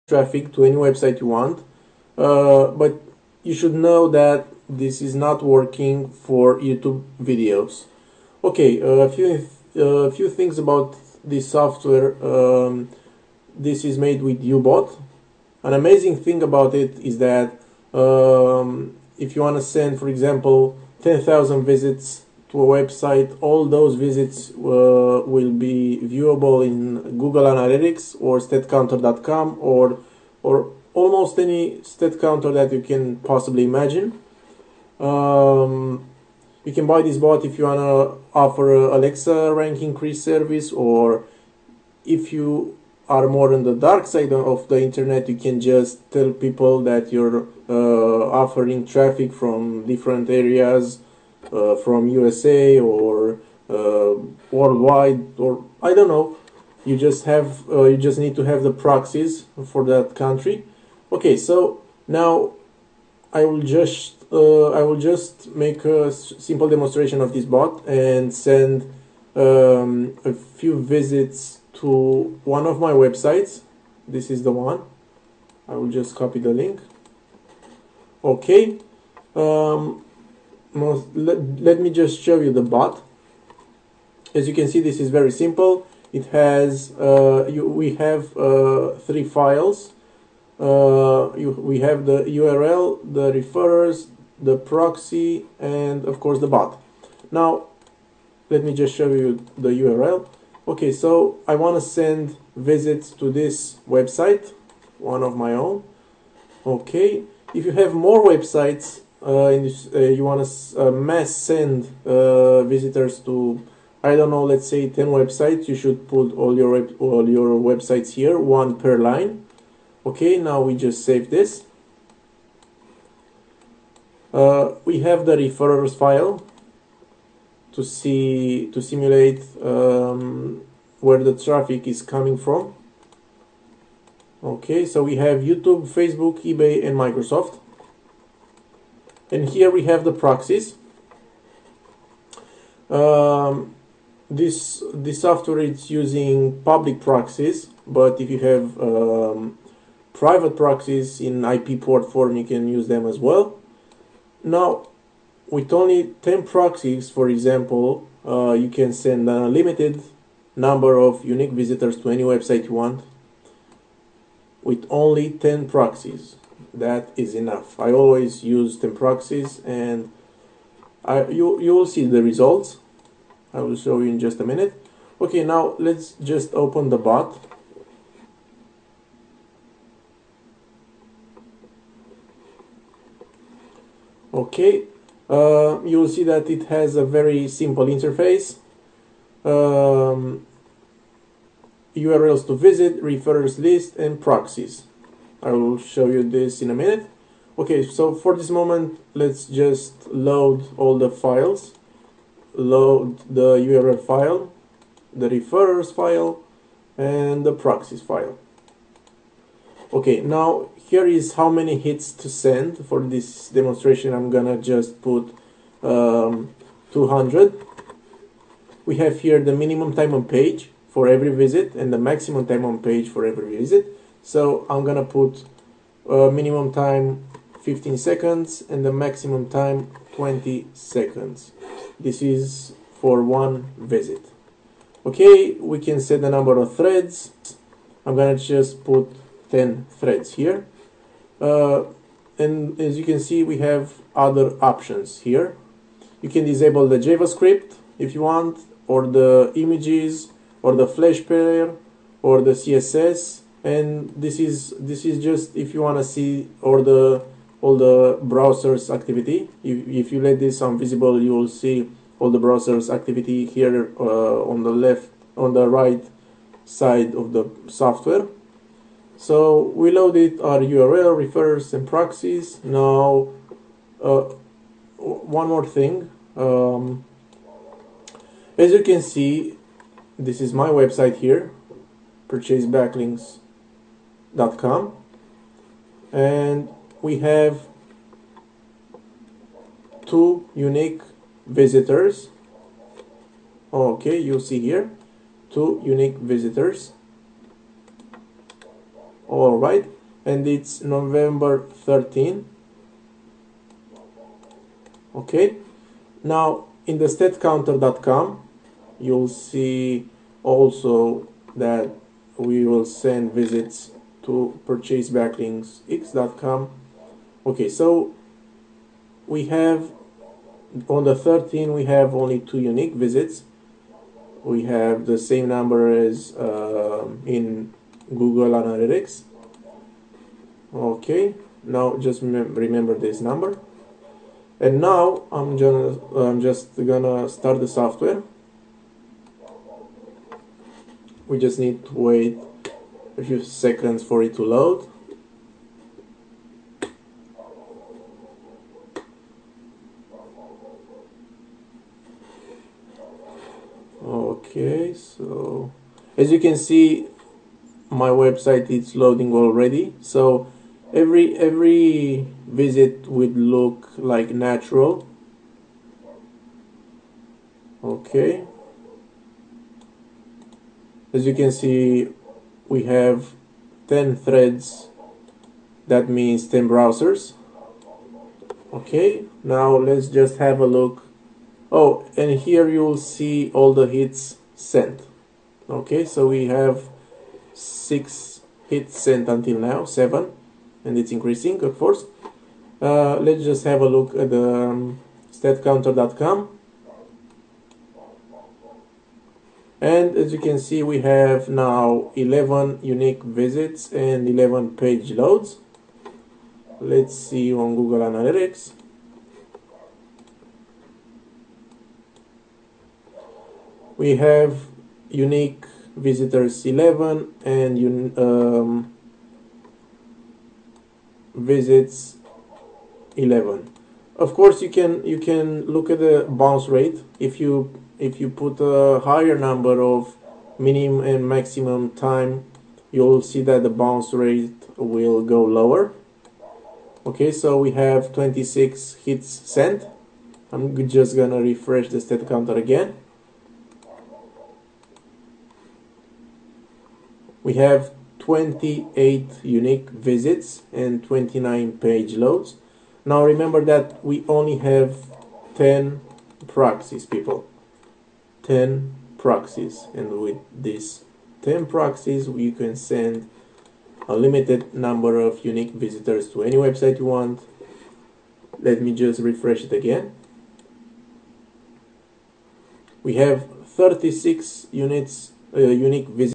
traffic to any website you want, but you should know that this is not working for YouTube videos. Okay, a few things about this software. This is made with Ubot. An amazing thing about it is that if you want to send, for example, 10,000 visits to a website, all those visits will be viewable in Google Analytics or StatCounter.com or almost any StatCounter that you can possibly imagine. You can buy this bot if you want to offer a Alexa rank increase service, or if you are more on the dark side of the internet, you can just tell people that you're offering traffic from different areas, from USA or worldwide, or I don't know. You just need to have the proxies for that country. Okay, so now I will just make a simple demonstration of this bot and send a few visits to one of my websites. This is the one. I will just copy the link. Okay. Let me just show you the bot. As you can see, this is very simple. It has we have 3 files. We have the URL, the referrers, the proxy, and of course the bot. Now let me just show you the URL. Okay, so I want to send visits to this website, one of my own. Okay, if you have more websites you want to mass send visitors to, I don't know, let's say 10 websites, you should put all your websites here, one per line. Okay, now we just save this. We have the referrers file to simulate where the traffic is coming from. Okay, so we have YouTube, Facebook, eBay, and Microsoft. And here we have the proxies. This software is using public proxies, but if you have private proxies in IP port form, you can use them as well. Now, with only 10 proxies, for example, you can send an unlimited number of unique visitors to any website you want with only 10 proxies. That is enough. I always use 10 proxies, and you will see the results. I will show you in just a minute. Okay, now let's just open the bot. Okay, you will see that it has a very simple interface. URLs to visit, referrers list, and proxies. I will show you this in a minute. Okay, so for this moment, let's just load all the files. Load the URL file, the referrers file, and the proxies file. Okay, now here is how many hits to send. For this demonstration, I'm gonna just put 200. We have here the minimum time on page for every visit and the maximum time on page for every visit. So I'm gonna put minimum time 15 seconds and the maximum time 20 seconds. This is for one visit. Okay, we can set the number of threads. I'm gonna just put 10 threads here. And as you can see, we have other options here. You can disable the JavaScript if you want, or the images, or the Flash player, or the CSS. And this is just if you want to see all the browser's activity. If you let this on visible, you will see all the browser's activity here on the right side of the software. So we loaded our URL, referrers, and proxies. Now, one more thing. As you can see, this is my website here, purchasebacklinks.com, and we have 2 unique visitors. Okay, you'll see here 2 unique visitors. All right, and it's November 13. Okay, now in the statcounter.com you'll see also that we will send visits to purchasebacklinksx.com. Okay, so we have on the 13 we have only 2 unique visits. We have the same number as in Google Analytics. Okay, now just remember this number. And now I'm just gonna start the software. We just need to wait a few seconds for it to load. Okay, so as you can see, my website is loading already. So every visit would look like natural. Okay, as you can see, we have 10 threads. That means 10 browsers. Okay, now let's just have a look. Oh, and here you'll see all the hits sent. Okay, so we have 6 hits sent until now, 7, and it's increasing, of course. Let's just have a look at the statcounter.com. And as you can see, we have now 11 unique visits and 11 page loads. Let's see on Google Analytics. We have unique visitors 11 and visits 11. Of course, you can look at the bounce rate. If you put a higher number of minimum and maximum time, you'll see that the bounce rate will go lower. Okay, so we have 26 hits sent. I'm just gonna refresh the stat counter again. We have 28 unique visits and 29 page loads. Now remember that we only have 10 proxies, people. 10 proxies, and with these 10 proxies you can send a limited number of unique visitors to any website you want. Let me just refresh it again. We have 36 unique visitors